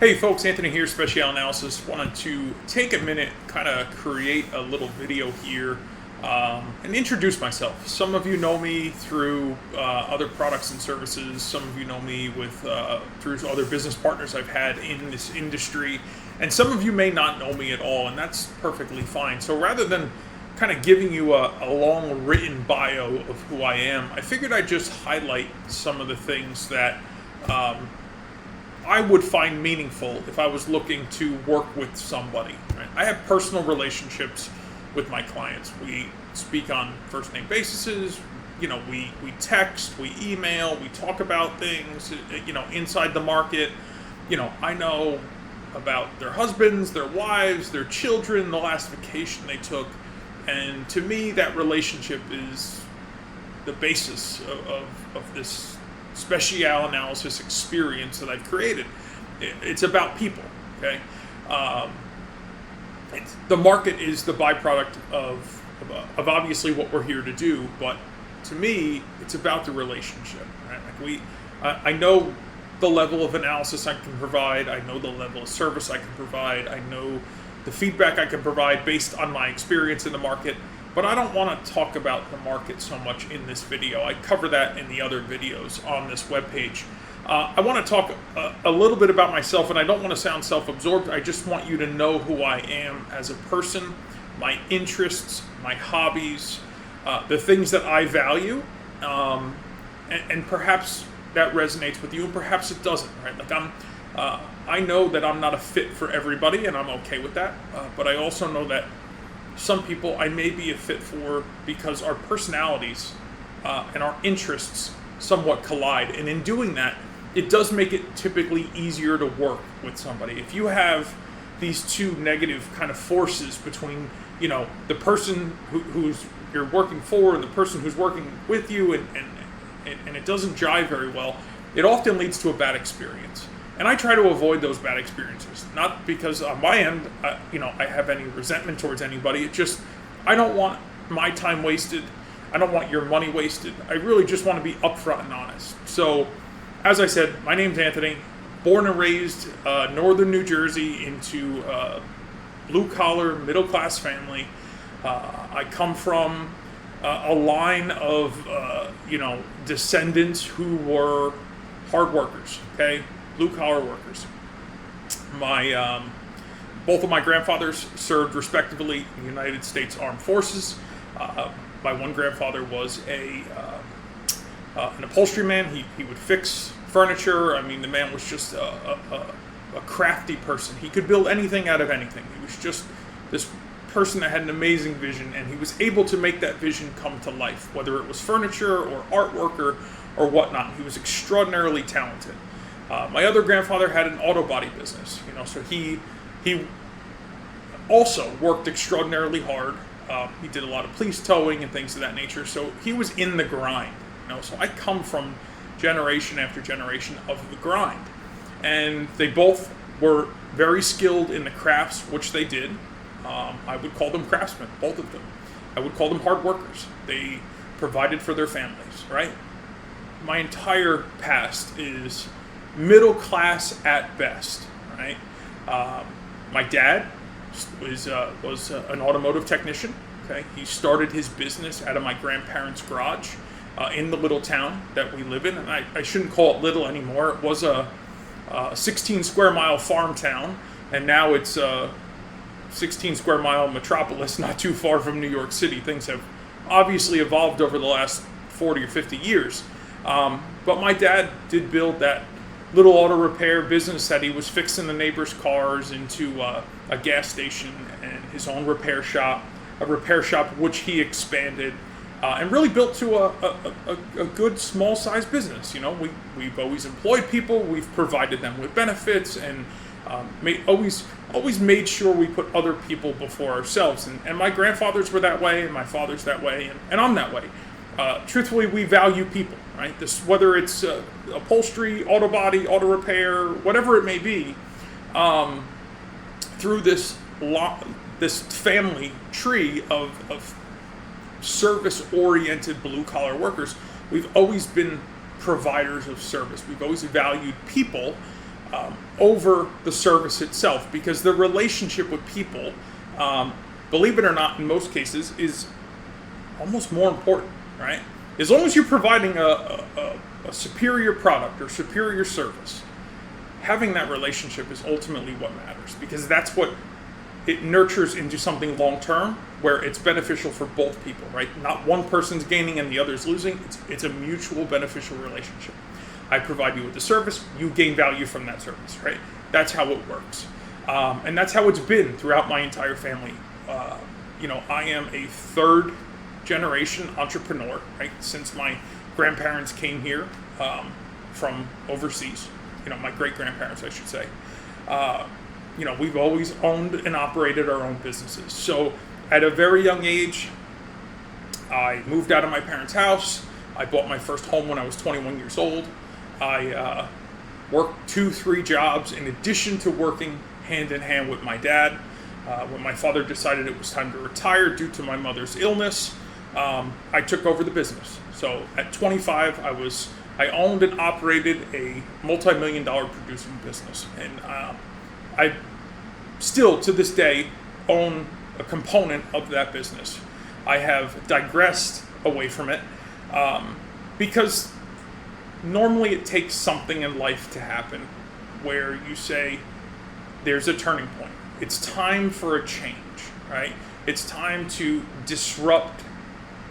Hey folks, Anthony here, Speciale Analysis. Wanted to take a minute, kind of create a little video here and introduce myself. Some of you know me through other products and services. Some of you know me through other business partners I've had in this industry. And some of you may not know me at all, and that's perfectly fine. So rather than kind of giving you a long written bio of who I am, I figured I'd just highlight some of the things that I would find meaningful if I was looking to work with somebody. Right? I have personal relationships with my clients. We speak on first name basis. We text, we email, we talk about things, inside the market. I know about their husbands, their wives, their children, the last vacation they took. And to me, that relationship is the basis of this Speciale analysis experience that I've created. It's about people, okay? The market is the byproduct of obviously what we're here to do, but to me, it's about the relationship. Right? I know the level of analysis I can provide. I know the level of service I can provide. I know the feedback I can provide based on my experience in the market. But I don't want to talk about the market so much in this video. I cover that in the other videos on this webpage. I want to talk a little bit about myself, and I don't want to sound self-absorbed. I just want you to know who I am as a person, my interests, my hobbies, the things that I value, and perhaps that resonates with you, and perhaps it doesn't. Right? I know that I'm not a fit for everybody, and I'm okay with that. But I also know that some people I may be a fit for because our personalities and our interests somewhat collide. And in doing that, it does make it typically easier to work with somebody. If you have these two negative kind of forces between, the person who's you're working for and the person who's working with you, and it doesn't jive very well, it often leads to a bad experience. And I try to avoid those bad experiences, not because on my end, I have any resentment towards anybody. It's just, I don't want my time wasted. I don't want your money wasted. I really just want to be upfront and honest. So, as I said, my name's Anthony, born and raised northern New Jersey into blue-collar, middle-class family. I come from a line of, descendants who were hard workers, okay? Blue-collar workers. Both of my grandfathers served respectively in the United States Armed Forces. My one grandfather was an upholstery man. He would fix furniture. I mean, the man was just a crafty person. He could build anything out of anything. He was just this person that had an amazing vision, and he was able to make that vision come to life, whether it was furniture or artwork or whatnot. He was extraordinarily talented. My other grandfather had an auto body business, so he also worked extraordinarily hard. He did a lot of police towing and things of that nature, so he was in the grind, So I come from generation after generation of the grind, and they both were very skilled in the crafts which they did. I would call them craftsmen, both of them. I would call them hard workers. They provided for their families, right? My entire past is middle class at best, right? My dad was an automotive technician. Okay, he started his business out of my grandparents' garage in the little town that we live in, and I shouldn't call it little anymore. It was a 16 square mile farm town, and now it's a 16 square mile metropolis, not too far from New York City. Things have obviously evolved over the last 40 or 50 years, but my dad did build that little auto repair business that he was fixing the neighbors' cars into a gas station and his own repair shop, which he expanded and really built to a good small-sized business. We've always employed people, we've provided them with benefits, and always made sure we put other people before ourselves. And my grandfathers were that way, and my father's that way, and I'm that way. Truthfully, we value people, right? Whether it's upholstery, auto body, auto repair, whatever it may be, through this family tree of service-oriented blue-collar workers, we've always been providers of service. We've always valued people over the service itself, because the relationship with people, believe it or not, in most cases, is almost more important, right? As long as you're providing a superior product or superior service, having that relationship is ultimately what matters, because that's what it nurtures into something long-term where it's beneficial for both people, right? Not one person's gaining and the other's losing. It's a mutual beneficial relationship. I provide you with the service, you gain value from that service, right? That's how it works. And that's how it's been throughout my entire family. I am a third generation entrepreneur, right? Since my grandparents came here from overseas, my great-grandparents, I should say. We've always owned and operated our own businesses. So at a very young age, I moved out of my parents' house. I bought my first home when I was 21 years old. I worked 2-3 jobs in addition to working hand in hand with my dad. When my father decided it was time to retire due to my mother's illness, I took over the business. So at 25, I owned and operated a multi-million-dollar producing business. And I still, to this day, own a component of that business. I have digressed away from it because normally it takes something in life to happen where you say, there's a turning point. It's time for a change, right? It's time to disrupt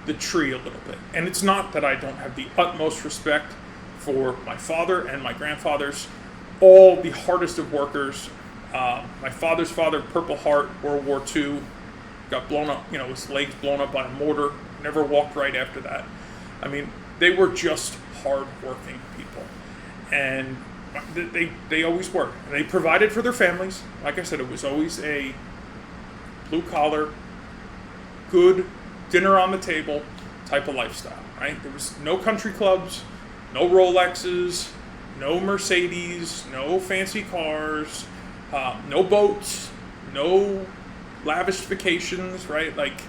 the tree a little bit. And it's not that I don't have the utmost respect for my father and my grandfathers, all the hardest of workers. My father's father, Purple Heart, World War II, got blown up, his legs blown up by a mortar, never walked right after that. I mean, they were just hard-working people. And they always were. And they provided for their families. Like I said, it was always a blue-collar, good, dinner on the table type of lifestyle, right? There was no country clubs, no Rolexes, no Mercedes, no fancy cars, no boats, no lavish vacations, right? Like,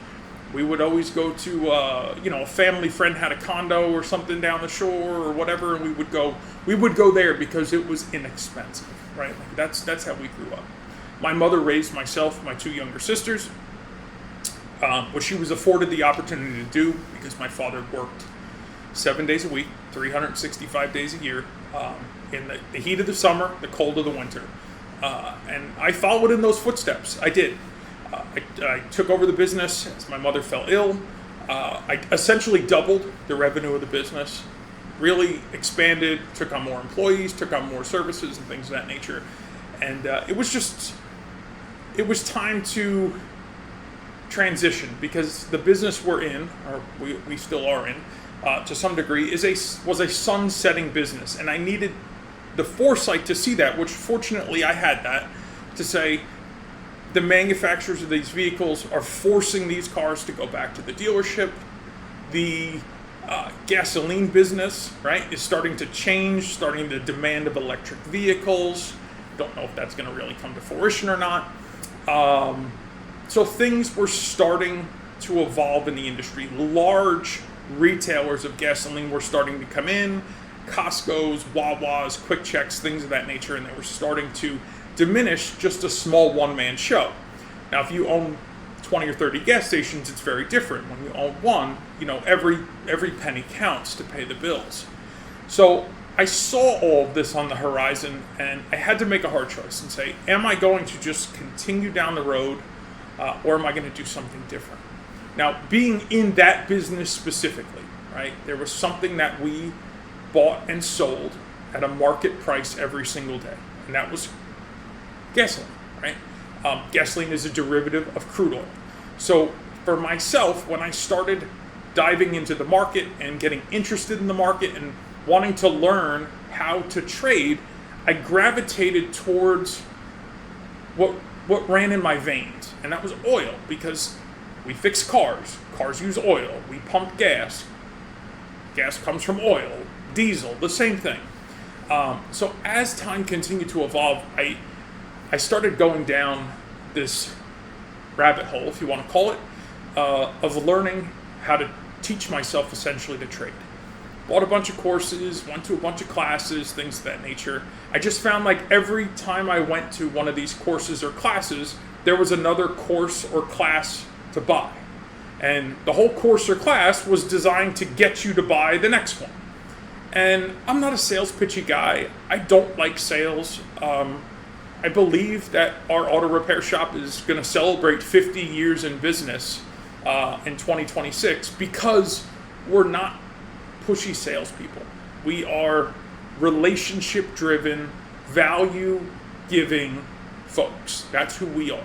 we would always go to, a family friend had a condo or something down the shore or whatever, and we would go there because it was inexpensive, right? Like, that's how we grew up. My mother raised myself, my 2 younger sisters, what she was afforded the opportunity to do because my father worked 7 days a week, 365 days a year, in the heat of the summer, the cold of the winter. And I followed in those footsteps. I did. I took over the business as my mother fell ill. I essentially doubled the revenue of the business, really expanded, took on more employees, took on more services and things of that nature. And it was time to transition because the business we're in, or we still are in, to some degree, was a sunsetting business. And I needed the foresight to see that, which fortunately I had that, to say, the manufacturers of these vehicles are forcing these cars to go back to the dealership. The gasoline business, right, is starting to change, starting the demand of electric vehicles. Don't know if that's going to really come to fruition or not. So things were starting to evolve in the industry. Large retailers of gasoline were starting to come in. Costco's, Wawa's, Quick Checks, things of that nature, and they were starting to diminish just a small one-man show. Now, if you own 20 or 30 gas stations, it's very different. When you own one, every penny counts to pay the bills. So I saw all of this on the horizon, and I had to make a hard choice and say, am I going to just continue down the road, or am I going to do something different? Now, being in that business specifically, right, there was something that we bought and sold at a market price every single day, and that was gasoline, right? Gasoline is a derivative of crude oil. So for myself, when I started diving into the market and getting interested in the market and wanting to learn how to trade, I gravitated towards what ran in my veins, and that was oil, because we fix cars. Cars use oil. We pump gas. Gas comes from oil. Diesel, the same thing. So as time continued to evolve, I started going down this rabbit hole, if you want to call it, of learning how to teach myself essentially to trade. bought a bunch of courses, went to a bunch of classes, things of that nature. I just found like every time I went to one of these courses or classes, there was another course or class to buy. And the whole course or class was designed to get you to buy the next one. And I'm not a sales pitchy guy. I don't like sales. I believe that our auto repair shop is going to celebrate 50 years in business in 2026 because we're not pushy salespeople. We are relationship-driven, value-giving folks. That's who we are.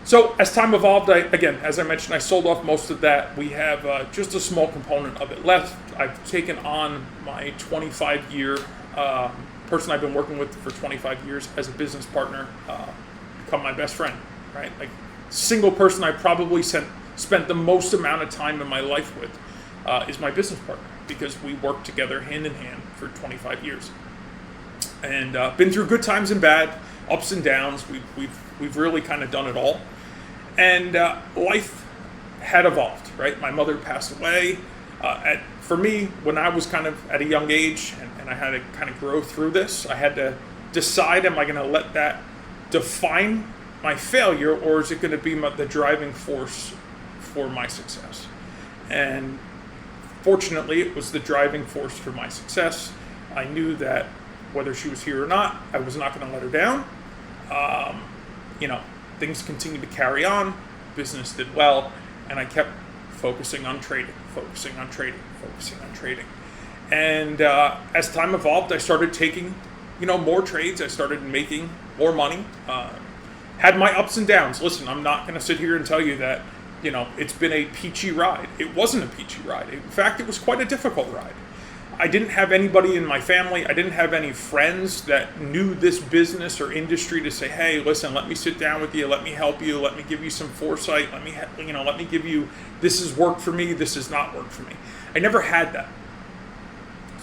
So as time evolved, again, as I mentioned, I sold off most of that. We have just a small component of it left. I've taken on my 25-year person I've been working with for 25 years as a business partner, become my best friend, right? Like, single person I probably spent the most amount of time in my life with is my business partner, because we worked together hand in hand for 25 years. And been through good times and bad, ups and downs. We've really kind of done it all. And life had evolved, right? My mother passed away. For me, when I was kind of at a young age and I had to kind of grow through this, I had to decide, am I going to let that define my failure, or is it going to be the driving force for my success? And fortunately, it was the driving force for my success. I knew that whether she was here or not, I was not going to let her down. Things continued to carry on. Business did well, and I kept focusing on trading. And as time evolved, I started taking, more trades. I started making more money. Had my ups and downs. Listen, I'm not going to sit here and tell you that, it's been a peachy ride. It wasn't a peachy ride. In fact, it was quite a difficult ride. I didn't have anybody in my family. I didn't have any friends that knew this business or industry to say, hey, listen, let me sit down with you. Let me help you. Let me give you some foresight. Let me give you, this has worked for me. This has not worked for me. I never had that.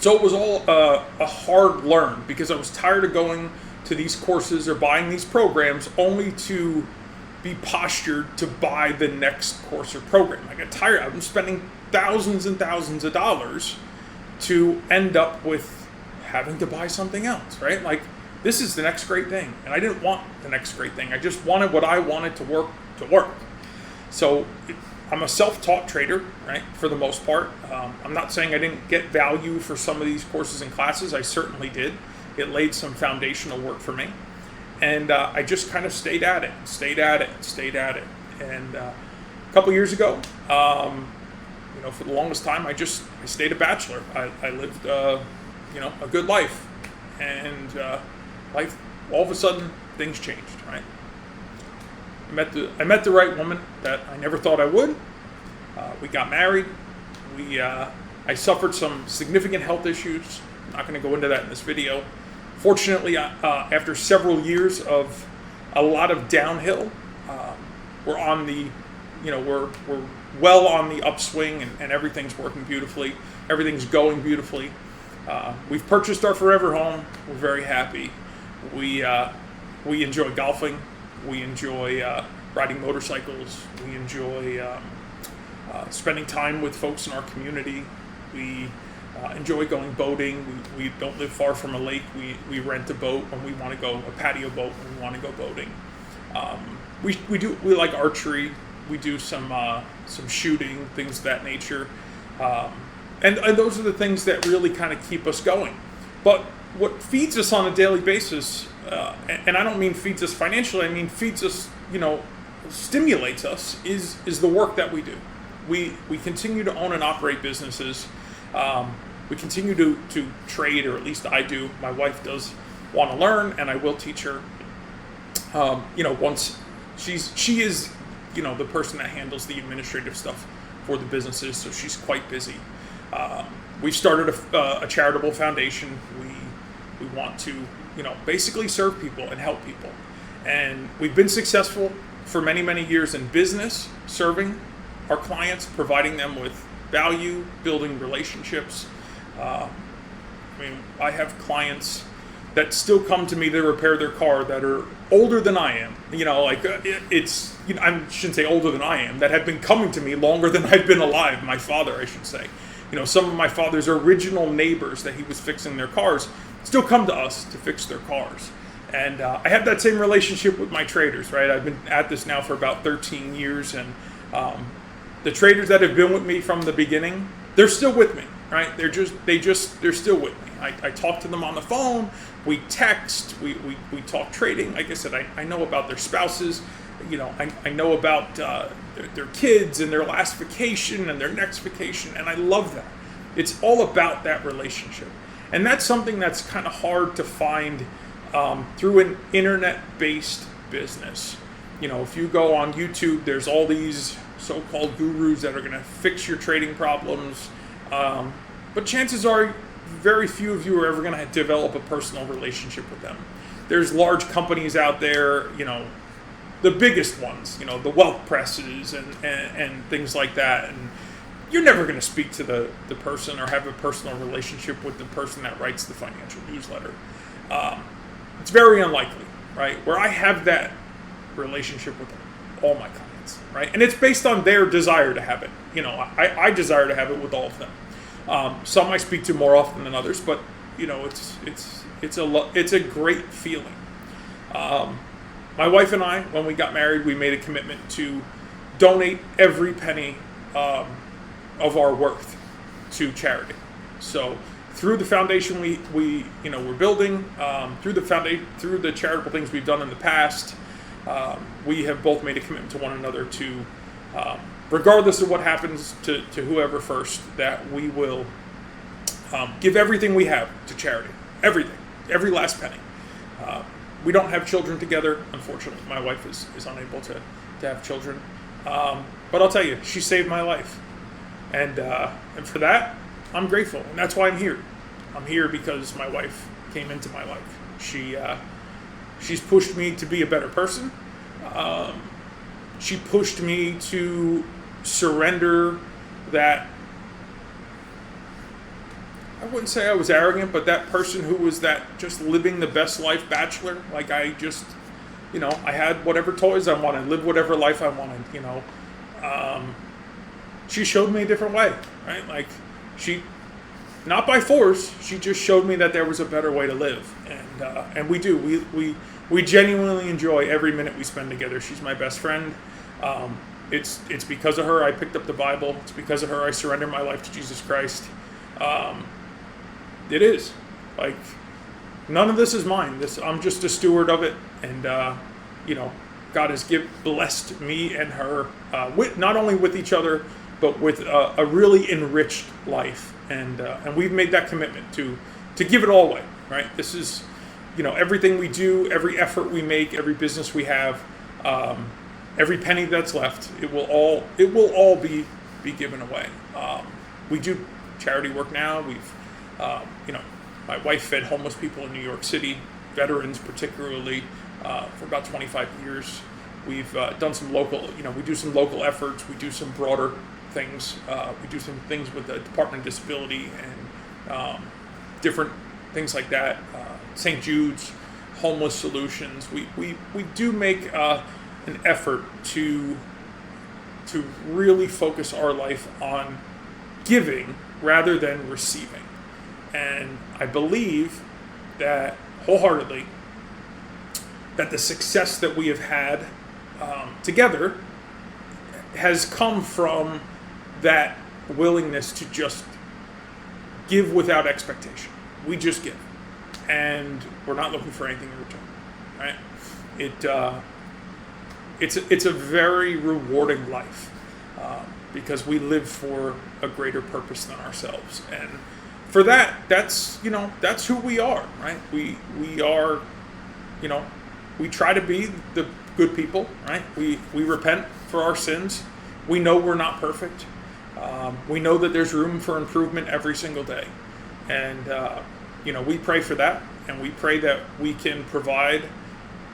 So it was all a hard learn, because I was tired of going to these courses or buying these programs only to be postured to buy the next course or program. I got tired. I'm spending thousands and thousands of dollars to end up with having to buy something else, right? Like, this is the next great thing. And I didn't want the next great thing. I just wanted what I wanted to work. So I'm a self-taught trader, right, for the most part. I'm not saying I didn't get value for some of these courses and classes. I certainly did. It laid some foundational work for me. And I just kind of stayed at it. And a couple years ago, for the longest time, I stayed a bachelor. I lived, a good life. And life, all of a sudden, things changed, right? I met the right woman that I never thought I would. We got married. I suffered some significant health issues. I'm not going to go into that in this video. Fortunately, after several years of a lot of downhill, we're on the, we're well on the upswing, and everything's working beautifully. Everything's going beautifully. We've purchased our forever home. We're very happy. We enjoy golfing. We enjoy riding motorcycles. We enjoy spending time with folks in our community. We enjoy going boating. We don't live far from a lake. We rent a boat when we want to go, a patio boat when we want to go boating. We like archery. We do some shooting, things of that nature. And those are the things that really kind of keep us going. But what feeds us on a daily basis, and I don't mean feeds us financially, I mean feeds us, stimulates us, is the work that we do. We continue to own and operate businesses. We continue to trade, or at least I do. My wife does want to learn, and I will teach her. Once she is, the person that handles the administrative stuff for the businesses, so she's quite busy. We've started a charitable foundation. We want to, basically serve people and help people. And we've been successful for many, many years in business, serving our clients, providing them with value, building relationships. I have clients that still come to me to repair their car that are older than I am. I shouldn't say older than I am, that have been coming to me longer than I've been alive, my father, I should say. some of my father's original neighbors that he was fixing their cars still come to us to fix their cars. And I have that same relationship with my traders, right? I've been at this now for about 13 years, and the traders that have been with me from the beginning, they're still with me, right? They're still with me. I talk to them on the phone, we text, we talk trading. Like I said, I know about their spouses, I know about their kids and their last vacation and their next vacation, and I love that. It's all about that relationship. And that's something that's kind of hard to find through an internet-based business. If you go on YouTube, there's all these so-called gurus that are going to fix your trading problems. But chances are very few of you are ever going to develop a personal relationship with them. There's large companies out there, the biggest ones, the wealth presses and things like that. And you're never going to speak to the person or have a personal relationship with the person that writes the financial newsletter. It's very unlikely, right? Where I have that relationship with all my clients, right? And it's based on their desire to have it. I desire to have it with all of them. Some I speak to more often than others, but it's a great feeling. My wife and I, when we got married, we made a commitment to donate every penny of our worth to charity. So through the foundation we're building, through the charitable things we've done in the past, we have both made a commitment to one another to, regardless of what happens to whoever first, that we will give everything we have to charity. Everything, every last penny. We don't have children together, unfortunately. My wife is unable to have children. But I'll tell you, she saved my life. And for that, I'm grateful. And that's why I'm here. I'm here because my wife came into my life. She's pushed me to be a better person. She pushed me to surrender that. I wouldn't say I was arrogant, but that person who was that just living the best life bachelor. Like I just, I had whatever toys I wanted, lived whatever life I wanted, She showed me a different way, right? Like not by force, she just showed me that there was a better way to live. And we do. We genuinely enjoy every minute we spend together. She's my best friend. It's because of her I picked up the Bible. It's because of her I surrendered my life to Jesus Christ. It is. Like, none of this is mine. I'm just a steward of it. And, God has blessed me and her, with not only with each other, but with a really enriched life. And we've made that commitment to give it all away, right? This is, everything we do, every effort we make, every business we have, every penny that's left, it will all be given away. We do charity work now. We've, my wife fed homeless people in New York City, veterans particularly, for about 25 years. We've done some local, we do some local efforts. We do some broader things. We do some things with the Department of Disability and different things like that. St. Jude's, homeless solutions. We do make an effort to really focus our life on giving rather than receiving. And I believe that wholeheartedly that the success that we have had together has come from that willingness to just give without expectation. We just give. And we're not looking for anything in return, right? It's a very rewarding life because we live for a greater purpose than ourselves. And for that's who we are, right? We are, we try to be the good people, right? We repent for our sins. We know we're not perfect. We know that there's room for improvement every single day. And, we pray for that. And we pray that we can provide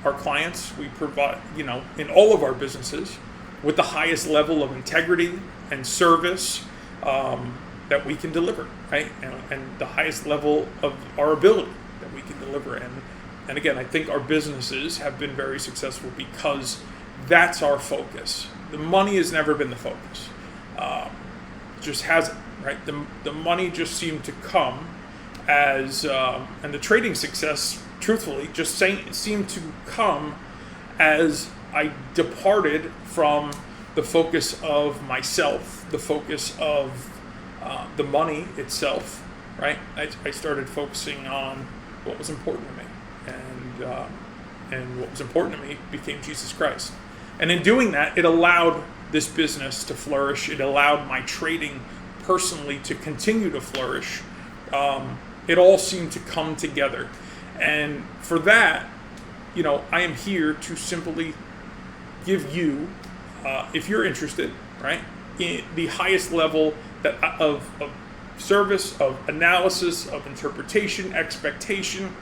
our clients, we provide, in all of our businesses with the highest level of integrity and service that we can deliver, right? And the highest level of our ability that we can deliver. And again, I think our businesses have been very successful because that's our focus. The money has never been the focus. Just hasn't. right? The money just seemed to come as, and the trading success, truthfully, just seemed to come as I departed from the focus of myself, the focus of the money itself, right? I started focusing on what was important to me, and what was important to me became Jesus Christ. And in doing that, it allowed this business to flourish. It allowed my trading personally to continue to flourish. It all seemed to come together. And for that, I am here to simply give you, if you're interested, right, in the highest level of service, of analysis, of interpretation, expectation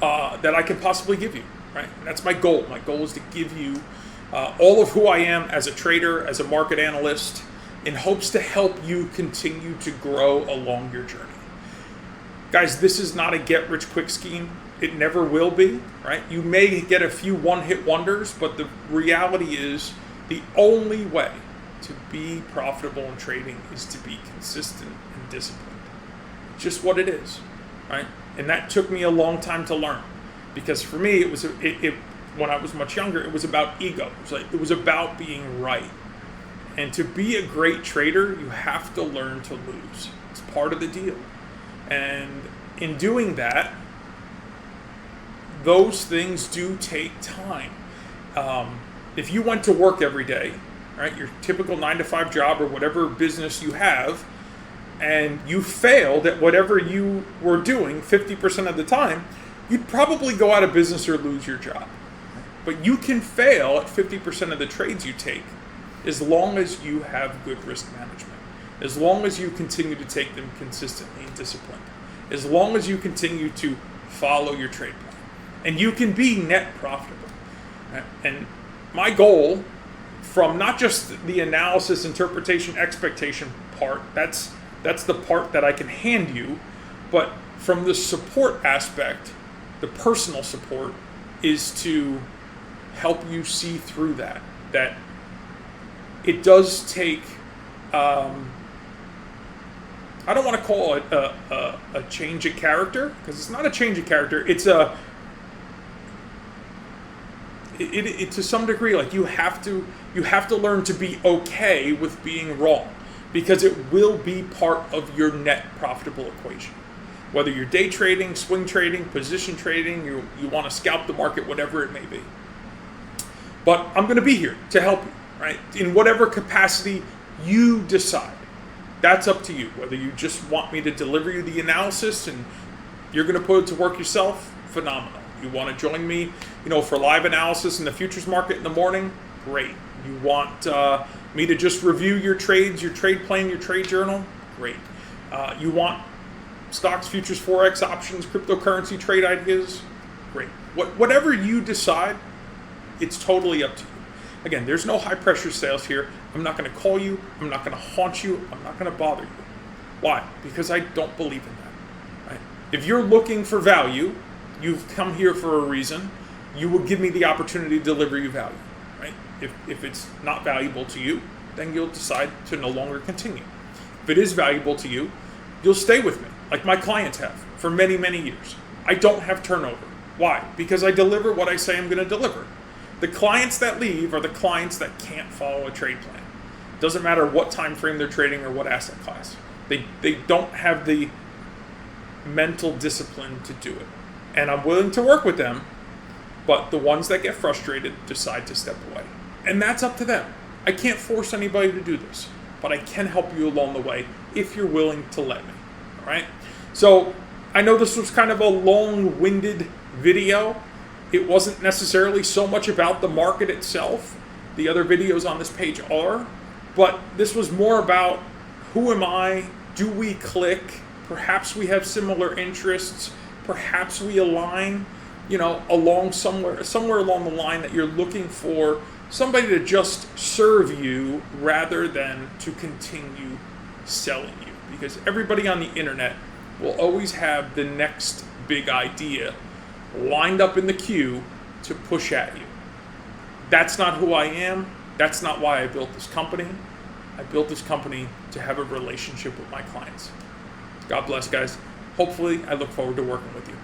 that I can possibly give you, right? And that's my goal. My goal is to give you all of who I am as a trader, as a market analyst, in hopes to help you continue to grow along your journey. Guys, this is not a get-rich-quick scheme. It never will be, right? You may get a few one-hit wonders, but the reality is the only way to be profitable in trading is to be consistent and disciplined. It's just what it is, right? And that took me a long time to learn, because for me, when I was much younger, it was about ego. It was about being right. And to be a great trader, you have to learn to lose. It's part of the deal. And in doing that, those things do take time. If you went to work every day, right, your typical 9-to-5 job or whatever business you have, and you failed at whatever you were doing 50% of the time, you'd probably go out of business or lose your job. But you can fail at 50% of the trades you take as long as you have good risk management, as long as you continue to take them consistently and disciplined, as long as you continue to follow your trade plan. And you can be net profitable. Right? And my goal, from not just the analysis, interpretation, expectation part, that's the part that I can hand you, but from the support aspect, the personal support, is to help you see through that it does take, I don't want to call it a change of character, because it's not a change of character. It's it to some degree, like you have to learn to be okay with being wrong, because it will be part of your net profitable equation. Whether you're day trading, swing trading, position trading, you want to scalp the market, whatever it may be. But I'm going to be here to help you, right? In whatever capacity you decide. That's up to you. Whether you just want me to deliver you the analysis and you're going to put it to work yourself, phenomenal. You want to join me, for live analysis in the futures market in the morning, great. You want me to just review your trades, your trade plan, your trade journal, great. You want stocks, futures, forex, options, cryptocurrency trade ideas, great. Whatever you decide, it's totally up to you. Again, there's no high pressure sales here. I'm not going to call you. I'm not going to haunt you. I'm not going to bother you. Why? Because I don't believe in that. Right? If you're looking for value, you've come here for a reason. You will give me the opportunity to deliver you value. Right? If it's not valuable to you, then you'll decide to no longer continue. If it is valuable to you, you'll stay with me, like my clients have for many, many years. I don't have turnover. Why? Because I deliver what I say I'm going to deliver. The clients that leave are the clients that can't follow a trade plan. Doesn't matter what time frame they're trading or what asset class. They don't have the mental discipline to do it. And I'm willing to work with them, but the ones that get frustrated decide to step away. And that's up to them. I can't force anybody to do this, but I can help you along the way if you're willing to let me. All right? So I know this was kind of a long-winded video. It wasn't necessarily so much about the market itself. The other videos on this page are. But this was more about who am I? Do we click? Perhaps we have similar interests. Perhaps we align, along somewhere along the line that you're looking for somebody to just serve you rather than to continue selling you. Because everybody on the internet will always have the next big idea lined up in the queue to push at you. That's not who I am. That's not why I built this company. I built this company to have a relationship with my clients. God bless, guys. Hopefully, I look forward to working with you.